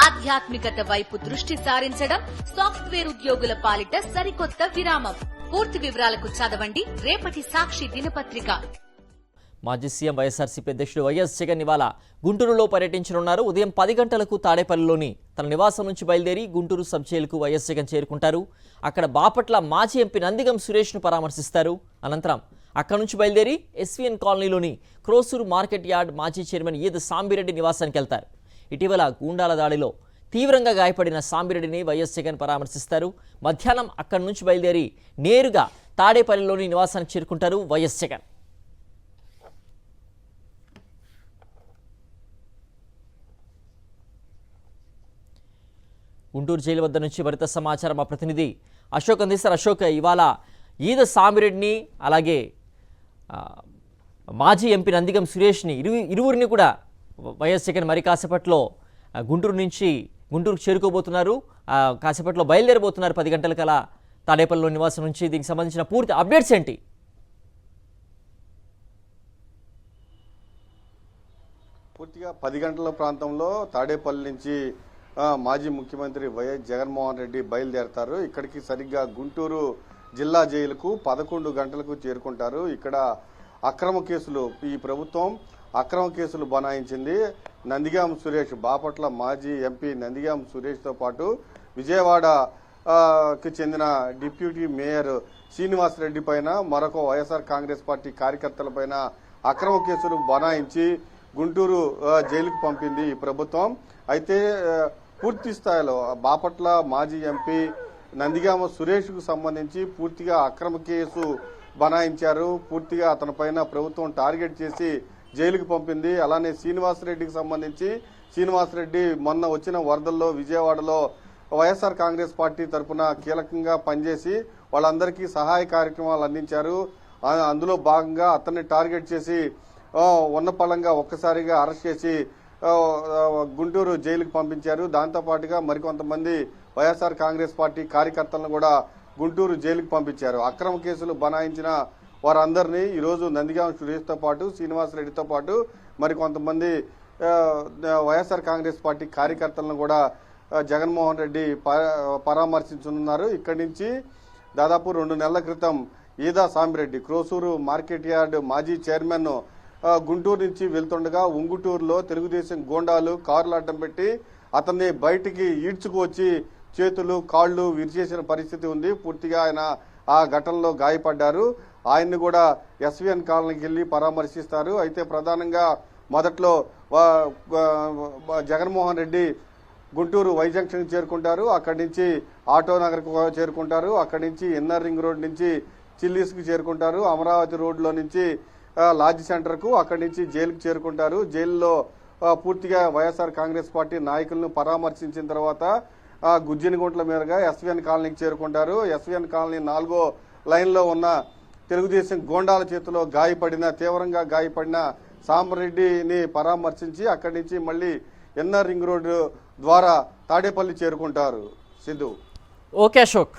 ఆధ్యాత్మికత వైపు దృష్టి సారించడం సాఫ్ట్వేర్ ఉద్యోగుల పాలిట సరికొత్త విరామం. పూర్తి వివరాలకు చదవండి రేపటి సాక్షి దినపత్రిక. మాజీ సీఎం వైఎస్ఆర్సీపీ అధ్యక్షుడు వైఎస్ జగన్ ఇవాళ గుంటూరులో పర్యటించనున్నారు. ఉదయం 10 గంటలకు తాడేపల్లిలోని తన నివాసం నుంచి బయలుదేరి గుంటూరు సబ్ జైలుకు వైఎస్ జగన్ చేరుకుంటారు. అక్కడ బాపట్ల మాజీ ఎంపీ నందిగం సురేష్ను పరామర్శిస్తారు. అనంతరం అక్కడి నుంచి బయలుదేరి ఎస్వీఎన్ కాలనీలోని క్రోసూరు మార్కెట్ యార్డ్ మాజీ చైర్మన్ ఈద సాంబిరెడ్డి నివాసానికి వెళ్తారు. ఇటీవల గూండాల దాడిలో తీవ్రంగా గాయపడిన సాంబిరెడ్డిని వైఎస్ జగన్ పరామర్శిస్తారు. మధ్యాహ్నం అక్కడి నుంచి బయలుదేరి నేరుగా తాడేపల్లిలోని నివాసానికి చేరుకుంటారు వైఎస్ జగన్. గుంటూరు జైలు వద్ద నుంచి మరింత సమాచారం మా ప్రతినిధి అశోక్ అందిస్తారు. అశోక్, ఇవాళ ఈద సామిరెడ్డిని అలాగే మాజీ ఎంపీ నందిగం సురేష్ని ఇరువురిని కూడా వైఎస్ జగన్ మరి కాసేపట్లో గుంటూరుకు చేరుకోబోతున్నారు. కాసేపట్లో బయలుదేరబోతున్నారు 10 గంటలకలా తాడేపల్లిలో నివాసం నుంచి. దీనికి సంబంధించిన పూర్తి అప్డేట్స్ ఏంటి? పూర్తిగా 10 గంటల ప్రాంతంలో తాడేపల్లి నుంచి మాజీ ముఖ్యమంత్రి వైఎస్ జగన్మోహన్ రెడ్డి బయలుదేరతారు. ఇక్కడికి సరిగ్గా గుంటూరు జిల్లా జైలుకు 11 గంటలకు చేరుకుంటారు. ఇక్కడ అక్రమ కేసులు, ఈ ప్రభుత్వం అక్రమ కేసులు బనాయించింది. నందిగాం సురేష్, బాపట్ల మాజీ ఎంపీ నందిగాం సురేష్తో పాటు విజయవాడకి చెందిన డిప్యూటీ మేయర్ శ్రీనివాసరెడ్డి పైన, మరొక వైఎస్ఆర్ కాంగ్రెస్ పార్టీ కార్యకర్తల పైన అక్రమ కేసులు బనాయించి గుంటూరు జైలుకు పంపింది ఈ ప్రభుత్వం. అయితే పూర్తి స్థాయిలో బాపట్ల మాజీ ఎంపీ నందిగామ సురేష్కు సంబంధించి పూర్తిగా అక్రమ కేసు బనాయించారు. పూర్తిగా అతనిపైన ప్రభుత్వం టార్గెట్ చేసి జైలుకు పంపింది. అలానే శ్రీనివాసరెడ్డికి సంబంధించి శ్రీనివాసరెడ్డి మొన్న వచ్చిన వరదల్లో విజయవాడలో వైఎస్ఆర్ కాంగ్రెస్ పార్టీ తరఫున కీలకంగా పనిచేసి వాళ్ళందరికీ సహాయ కార్యక్రమాలు అందించారు. అందులో భాగంగా అతన్ని టార్గెట్ చేసి ఉన్నపళంగా ఒక్కసారిగా అరెస్ట్ చేసి గుంటూరు జైలుకు పంపించారు. దాంతోపాటుగా మరికొంతమంది వైఎస్ఆర్ కాంగ్రెస్ పార్టీ కార్యకర్తలను కూడా గుంటూరు జైలుకు పంపించారు. అక్రమ కేసులు బనాయించిన వారందరినీ ఈరోజు నందిగాం సురేష్తో పాటు శ్రీనివాసరెడ్డితో పాటు మరికొంతమంది వైఎస్ఆర్ కాంగ్రెస్ పార్టీ కార్యకర్తలను కూడా జగన్మోహన్ రెడ్డి పరామర్శించనున్నారు. ఇక్కడి నుంచి దాదాపు 2 నెలల క్రితం ఈదా సాంబిరెడ్డి, క్రోసూరు మార్కెట్ యార్డ్ మాజీ చైర్మన్, గుంటూరు నుంచి వెళ్తుండగా ఉంగుటూరులో తెలుగుదేశం గోండాలు కార్లు అడ్డం పెట్టి అతన్ని బయటికి ఈడ్చుకువచ్చి చేతులు కాళ్లు విరిచేసిన పరిస్థితి ఉంది. పూర్తిగా ఆయన ఆ ఘటనలో గాయపడ్డారు. ఆయన్ని కూడా ఎస్వీఎన్ కాలనీకి వెళ్లి పరామర్శిస్తారు. అయితే ప్రధానంగా మొదట్లో జగన్మోహన్ రెడ్డి గుంటూరు వై జంక్షన్ చేరుకుంటారు. అక్కడి నుంచి ఆటో నగర్కు చేరుకుంటారు. అక్కడి నుంచి ఇన్నర్ రింగ్ రోడ్ నుంచి చిల్లీస్కి చేరుకుంటారు. అమరావతి రోడ్లో నుంచి లాడ్జ్ సెంటర్కు, అక్కడి నుంచి జైలుకు చేరుకుంటారు. జైల్లో పూర్తిగా వైఎస్ఆర్ కాంగ్రెస్ పార్టీ నాయకులను పరామర్శించిన తర్వాత గుజ్జినగుంట్ల మీదుగా ఎస్వీఎన్ కాలనీకి చేరుకుంటారు. ఎస్వీఎన్ కాలనీ 4వ లైన్లో ఉన్న తెలుగుదేశం గోండాల చేతిలో తీవ్రంగా గాయపడిన సాంబరెడ్డిని పరామర్శించి అక్కడి నుంచి మళ్ళీ ఇన్నర్ రింగ్ రోడ్డు ద్వారా తాడేపల్లి చేరుకుంటారు. సిద్ధు. ఓకే అశోక్.